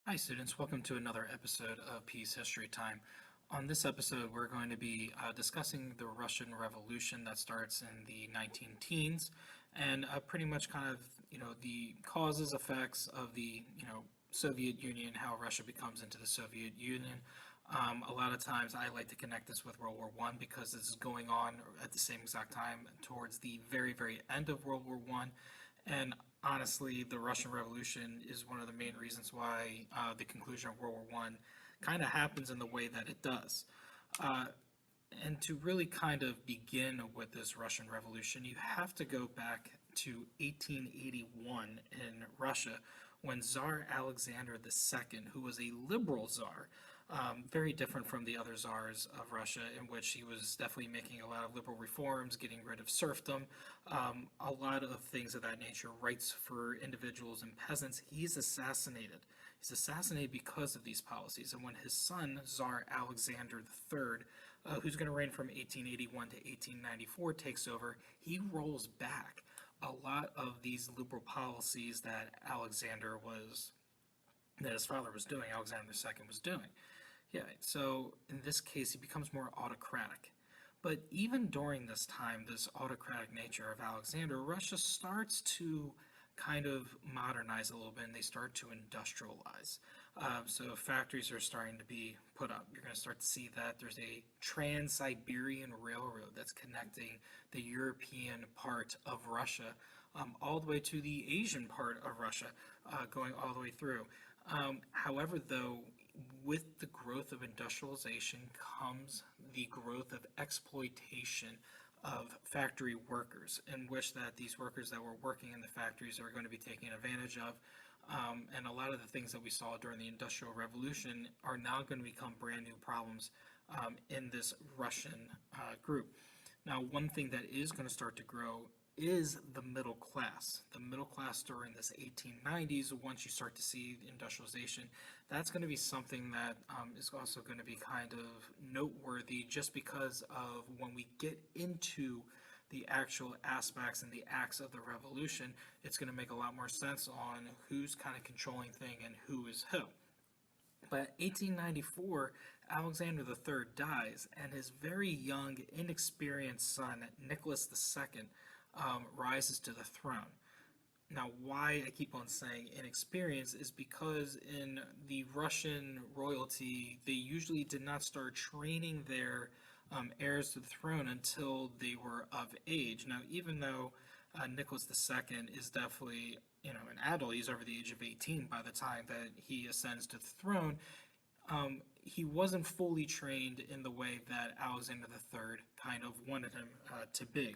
Hi, students. Welcome to another episode of Peace History Time. On this episode, we're going to be discussing the Russian Revolution that starts in the 19 teens and pretty much kind of, the causes, effects of the, Soviet Union, how Russia becomes into the Soviet Union. A lot of times I like to connect this with World War One because this is going on at the same exact time towards the very, very end of World War One. And honestly, the Russian Revolution is one of the main reasons why the conclusion of World War One kind of happens in the way that it does. Uh, and to really kind of begin with this Russian Revolution, you have to go back to 1881 in Russia when Tsar Alexander II, who was a liberal czar, very different from the other czars of Russia, in which he was definitely making a lot of liberal reforms, getting rid of serfdom, a lot of things of that nature, rights for individuals and peasants. He's assassinated. He's assassinated because of these policies. And when his son, Tsar Alexander III, who's going to reign from 1881 to 1894, takes over, he rolls back a lot of these liberal policies that his father was doing, Alexander II was doing. Yeah, so in this case, he becomes more autocratic. But even during this time, this autocratic nature of Alexander, Russia starts to kind of modernize a little bit and they start to industrialize. So factories are starting to be put up. You're going to start to see that there's a Trans-Siberian Railroad that's connecting the European part of Russia all the way to the Asian part of Russia, going all the way through. However, though, with the growth of industrialization comes the growth of exploitation of factory workers, in which that these workers that were working in the factories are going to be taken advantage of. And a lot of the things that we saw during the Industrial Revolution are now going to become brand new problems in this Russian group. Now, one thing that is going to start to grow is the middle class. The middle class during this 1890s, once you start to see industrialization, that's going to be something that is also going to be kind of noteworthy just because of when we get into the actual aspects and the acts of the revolution, it's going to make a lot more sense on who's kind of controlling thing and who is who. But 1894, Alexander III dies, and his very young, inexperienced son, Nicholas II, rises to the throne. Now, why I keep on saying inexperienced is because in the Russian royalty, they usually did not start training their heirs to the throne until they were of age. Now, even though Nicholas II is definitely, an adult, he's over the age of 18 by the time that he ascends to the throne, he wasn't fully trained in the way that Alexander III kind of wanted him to be.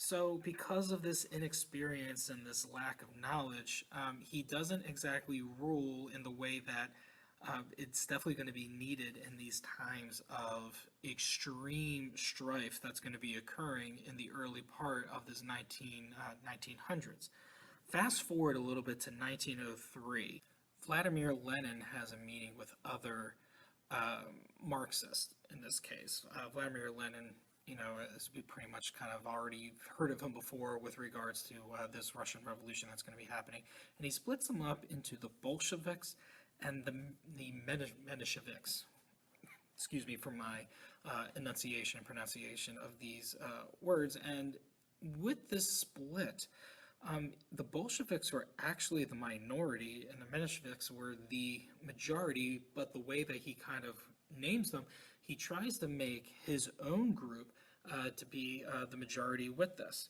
So, because of this inexperience and this lack of knowledge, he doesn't exactly rule in the way that it's definitely going to be needed in these times of extreme strife that's going to be occurring in the early part of this 1900s. Fast forward a little bit to 1903. Vladimir Lenin has a meeting with other Marxists in this case. Vladimir Lenin, as we pretty much kind of already heard of him before with regards to this Russian Revolution that's going to be happening. And he splits them up into the Bolsheviks and the Mensheviks. Excuse me for my enunciation and pronunciation of these words. And with this split, the Bolsheviks were actually the minority, and the Mensheviks were the majority. But the way that he kind of names them, he tries to make his own group to be the majority with this.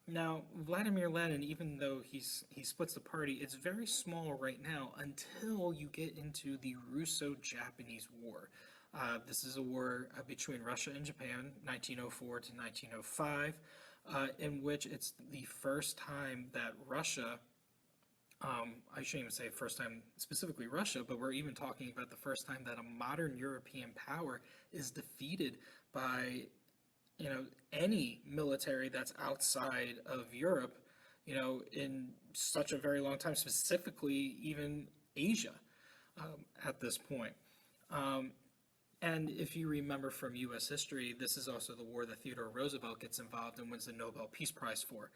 Now, Vladimir Lenin, even though he splits the party, it's very small right now until you get into the Russo-Japanese War. This is a war between Russia and Japan, 1904 to 1905, in which it's the first time that Russia, I shouldn't even say first time specifically Russia, but we're even talking about the first time that a modern European power is defeated by, any military that's outside of Europe, in such a very long time, specifically even Asia at this point. Um, and if you remember from U.S. history, this is also the war that Theodore Roosevelt gets involved and wins the Nobel Peace Prize for.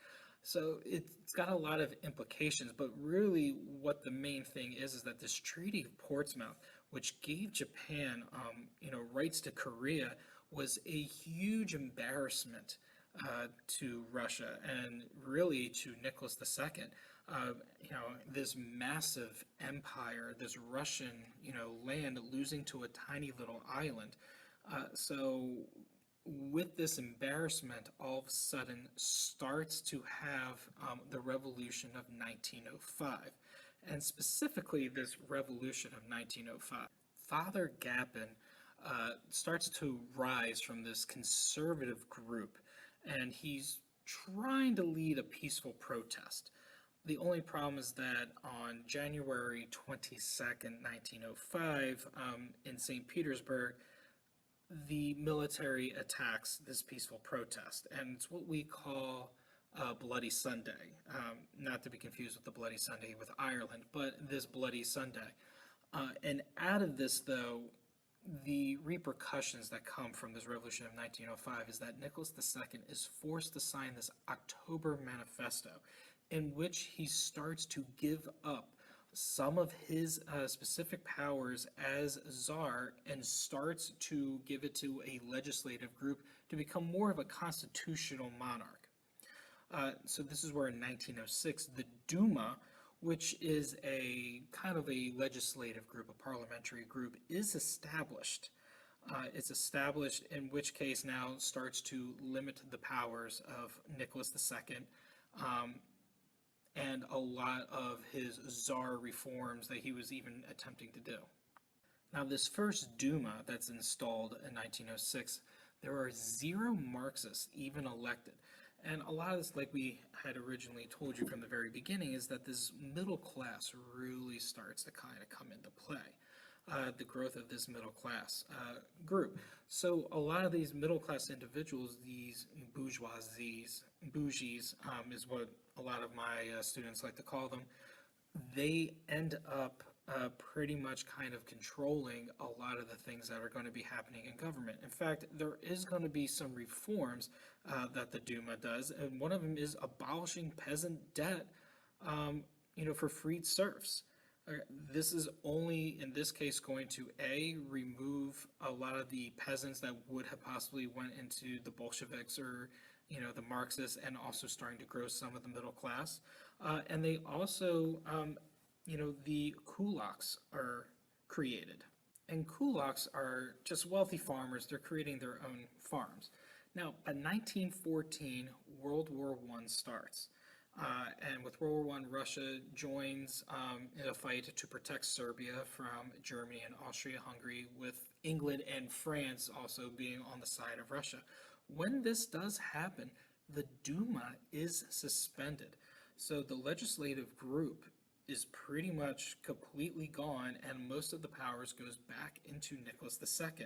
So it's got a lot of implications, but really what the main thing is that this Treaty of Portsmouth, which gave Japan, rights to Korea, was a huge embarrassment to Russia and really to Nicholas II. This massive empire, this Russian, land losing to a tiny little island. So with this embarrassment, all of a sudden starts to have the revolution of 1905. And specifically, this revolution of 1905. Father Gappin starts to rise from this conservative group, and he's trying to lead a peaceful protest. The only problem is that on January 22nd, 1905, in St. Petersburg, the military attacks this peaceful protest, and it's what we call Bloody Sunday, not to be confused with the Bloody Sunday with Ireland, but this Bloody Sunday. And out of this, though, the repercussions that come from this revolution of 1905 is that Nicholas II is forced to sign this October Manifesto, in which he starts to give up some of his specific powers as czar and starts to give it to a legislative group to become more of a constitutional monarch. So this is where in 1906 the Duma, which is a kind of a legislative group, a parliamentary group, is established. It's established, in which case now starts to limit the powers of Nicholas II, and a lot of his czar reforms that he was even attempting to do. Now, this first Duma that's installed in 1906, there are 0 Marxists even elected. And a lot of this, like we had originally told you from the very beginning, is that this middle class really starts to kind of come into play. The growth of this middle class group. So a lot of these middle class individuals, these bougies, is what a lot of my students like to call them, they end up pretty much kind of controlling a lot of the things that are going to be happening in government. In fact, there is going to be some reforms that the Duma does, and one of them is abolishing peasant debt, for freed serfs. This is only, in this case, going to remove a lot of the peasants that would have possibly went into the Bolsheviks or, the Marxists, and also starting to grow some of the middle class. And they also, the kulaks are created. And kulaks are just wealthy farmers. They're creating their own farms. Now, by 1914, World War I starts. And with World War I, Russia joins in a fight to protect Serbia from Germany and Austria-Hungary, with England and France also being on the side of Russia. When this does happen, the Duma is suspended. So the legislative group is pretty much completely gone, and most of the powers goes back into Nicholas II.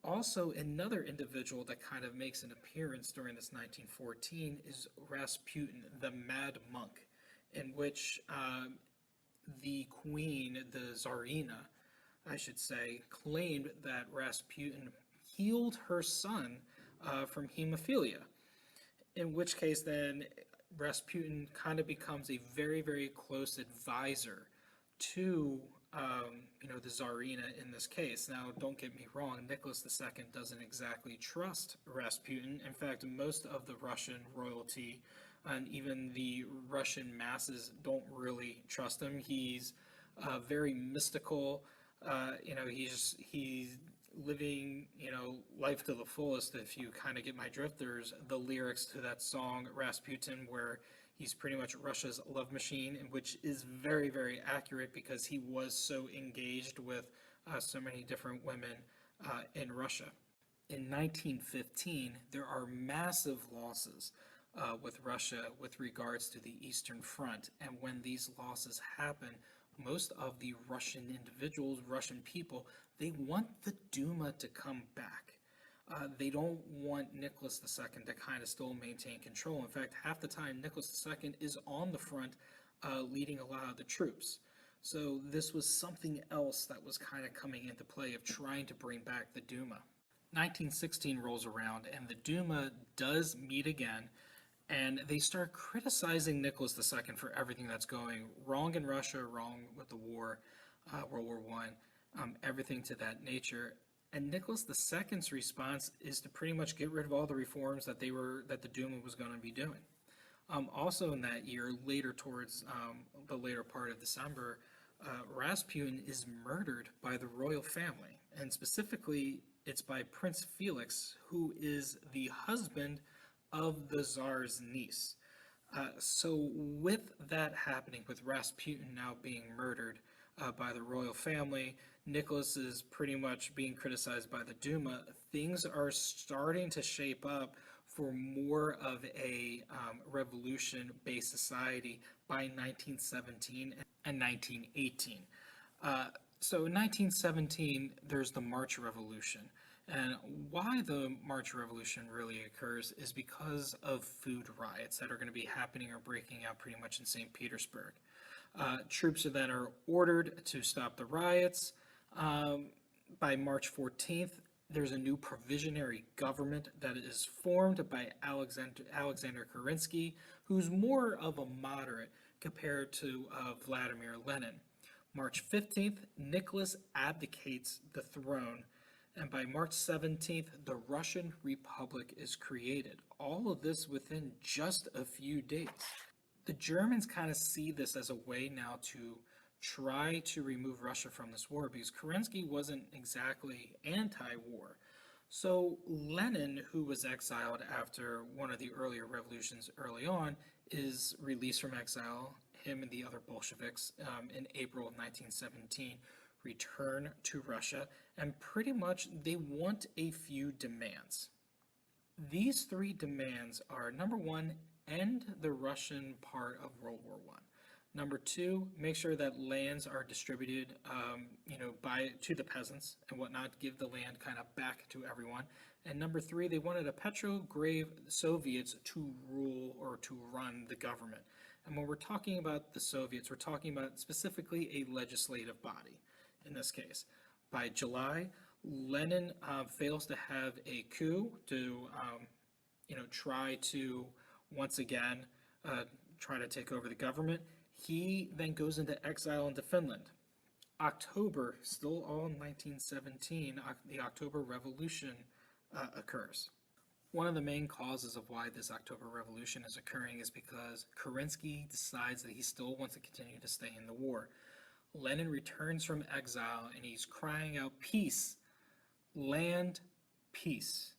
Also, another individual that kind of makes an appearance during this 1914 is Rasputin, the Mad Monk, in which the queen, the Tsarina, I should say, claimed that Rasputin healed her son from hemophilia, in which case then Rasputin kind of becomes a very, very close advisor to the Tsarina in this case. Now, don't get me wrong, Nicholas II doesn't exactly trust Rasputin. In fact, most of the Russian royalty and even the Russian masses don't really trust him. He's very mystical. He's living, life to the fullest, if you kind of get my drift. There's the lyrics to that song, Rasputin, where he's pretty much Russia's love machine, which is very, very accurate because he was so engaged with so many different women in Russia. In 1915, there are massive losses with Russia with regards to the Eastern Front. And when these losses happen, most of the Russian individuals, Russian people, they want the Duma to come back. They don't want Nicholas II to kind of still maintain control. In fact, half the time, Nicholas II is on the front leading a lot of the troops. So this was something else that was kind of coming into play of trying to bring back the Duma. 1916 rolls around, and the Duma does meet again, And they start criticizing Nicholas II for everything that's going wrong in Russia, wrong with the war, World War One, everything to that nature. And Nicholas II's response is to pretty much get rid of all the reforms that the Duma was going to be doing. Also in that year, later towards the later part of December, Rasputin is murdered by the royal family, and specifically, it's by Prince Felix, who is the husband of the Tsar's niece. So, with that happening, with Rasputin now being murdered by the royal family, Nicholas is pretty much being criticized by the Duma. Things are starting to shape up for more of a revolution-based society by 1917 and 1918. So in 1917, there's the March Revolution. And why the March Revolution really occurs is because of food riots that are going to be happening or breaking out pretty much in St. Petersburg. Troops are then ordered to stop the riots. By March 14th, there's a new provisionary government that is formed by Alexander Kerensky, who's more of a moderate compared to Vladimir Lenin. March 15th, Nicholas abdicates the throne, and by March 17th, the Russian Republic is created. All of this within just a few days. The Germans kind of see this as a way now to try to remove Russia from this war, because Kerensky wasn't exactly anti-war. So Lenin, who was exiled after one of the earlier revolutions early on, is released from exile. Him and the other Bolsheviks in April of 1917 return to Russia, and pretty much they want a few demands. These three demands are: number one, end the Russian part of World War I. Number two, make sure that lands are distributed, to the peasants and whatnot, give the land kind of back to everyone. And number three, they wanted a Petrograd Soviets to rule or to run the government. And when we're talking about the Soviets, we're talking about specifically a legislative body in this case. By July, Lenin fails to have a coup to, try to once again try to take over the government. He then goes into exile into Finland. October, still all in 1917, the October Revolution occurs. One of the main causes of why this October Revolution is occurring is because Kerensky decides that he still wants to continue to stay in the war. Lenin returns from exile and he's crying out, peace, land, peace.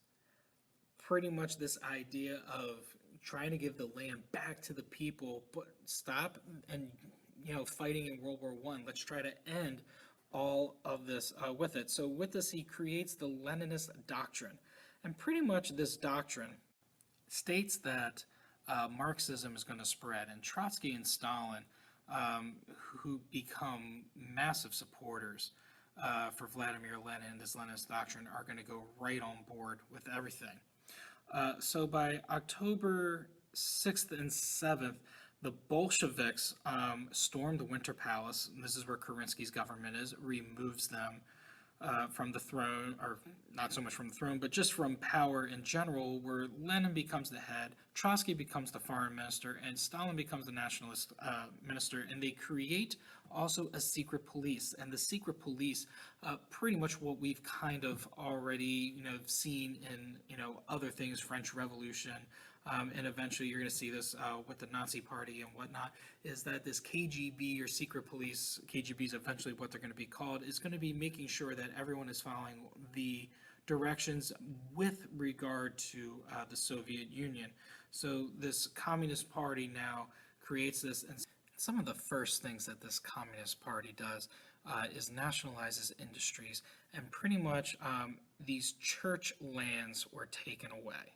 Pretty much this idea of trying to give the land back to the people, but stop and fighting in World War I. Let's try to end all of this with it. So with this, he creates the Leninist doctrine. And pretty much this doctrine states that Marxism is going to spread, and Trotsky and Stalin, who become massive supporters for Vladimir Lenin, this Leninist doctrine, are going to go right on board with everything. So by October 6th and 7th, the Bolsheviks storm the Winter Palace. This is where Kerensky's government is, removes them from the throne, or not so much from the throne, but just from power in general, where Lenin becomes the head, Trotsky becomes the foreign minister, and Stalin becomes the nationalist minister, and they create also a secret police. And the secret police, pretty much what we've kind of already seen in other things, French Revolution, and eventually you're going to see this with the Nazi Party and whatnot, is that this KGB or secret police, KGB is eventually what they're going to be called, is going to be making sure that everyone is following the directions with regard to the Soviet Union. So this Communist Party now creates this, and some of the first things that this Communist Party does is nationalizes industries, and pretty much these church lands were taken away.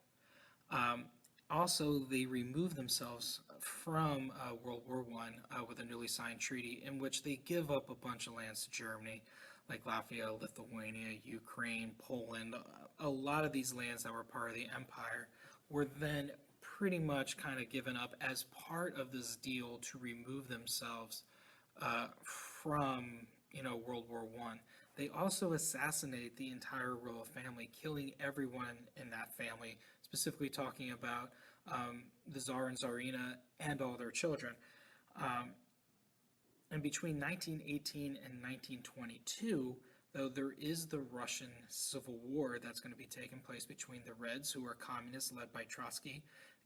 Also, they remove themselves from World War I with a newly signed treaty in which they give up a bunch of lands to Germany, like Latvia, Lithuania, Ukraine, Poland. A lot of these lands that were part of the empire were then pretty much kind of given up as part of this deal to remove themselves from World War I. They also assassinate the entire royal family, killing everyone in that family, specifically talking about the Tsar and Tsarina and all their children. Um, and between 1918 and 1922, though there is the Russian Civil War that's going to be taking place between the Reds, who are communists led by Trotsky,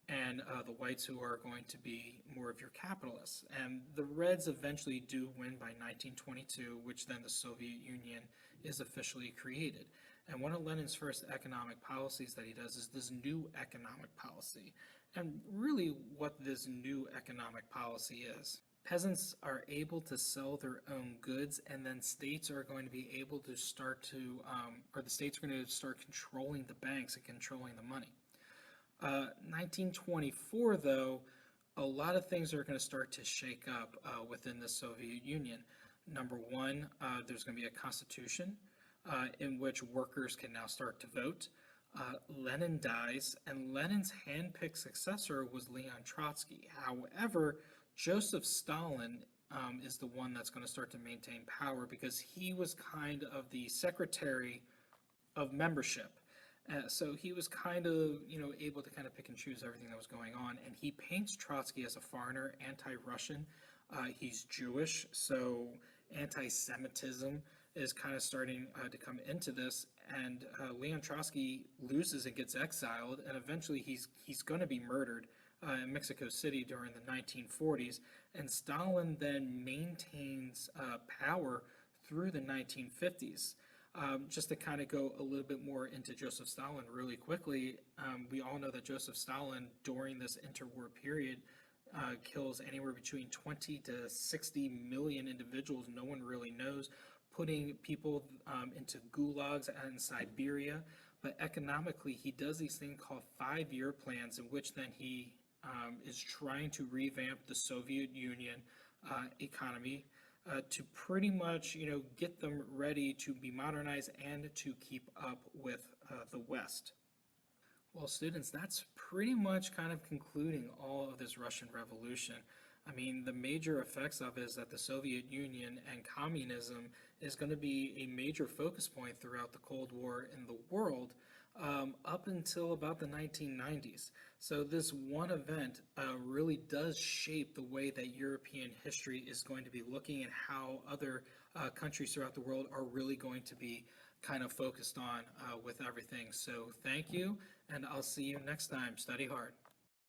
and the Whites, who are going to be more of your capitalists. And the Reds eventually do win by 1922, which then the Soviet Union is officially created. And one of Lenin's first economic policies that he does is this new economic policy. And really, what this new economic policy is, peasants are able to sell their own goods, and then states are going to be able to start to, or the states are going to start controlling the banks and controlling the money. 1924, though, a lot of things are going to start to shake up within the Soviet Union. Number one, there's going to be a constitution in which workers can now start to vote. Lenin dies, and Lenin's handpicked successor was Leon Trotsky. However, Joseph Stalin is the one that's going to start to maintain power because he was kind of the secretary of membership. So he was kind of, able to kind of pick and choose everything that was going on. And he paints Trotsky as a foreigner, anti-Russian. He's Jewish, so anti-Semitism is kind of starting to come into this. And Leon Trotsky loses and gets exiled, and eventually he's going to be murdered in Mexico City during the 1940s. And Stalin then maintains power through the 1950s. Just to kind of go a little bit more into Joseph Stalin really quickly, we all know that Joseph Stalin during this interwar period kills anywhere between 20 to 60 million individuals. No one really knows, putting people into gulags in Siberia. But economically, he does these things called 5-year plans, in which then he is trying to revamp the Soviet Union economy. To pretty much, get them ready to be modernized and to keep up with the West. Well, students, that's pretty much kind of concluding all of this Russian Revolution. I mean, the major effects of it is that the Soviet Union and communism is going to be a major focus point throughout the Cold War in the world up until about the 1990s. So this one event really does shape the way that European history is going to be looking and how other countries throughout the world are really going to be kind of focused on with everything. So thank you, and I'll see you next time. Study hard.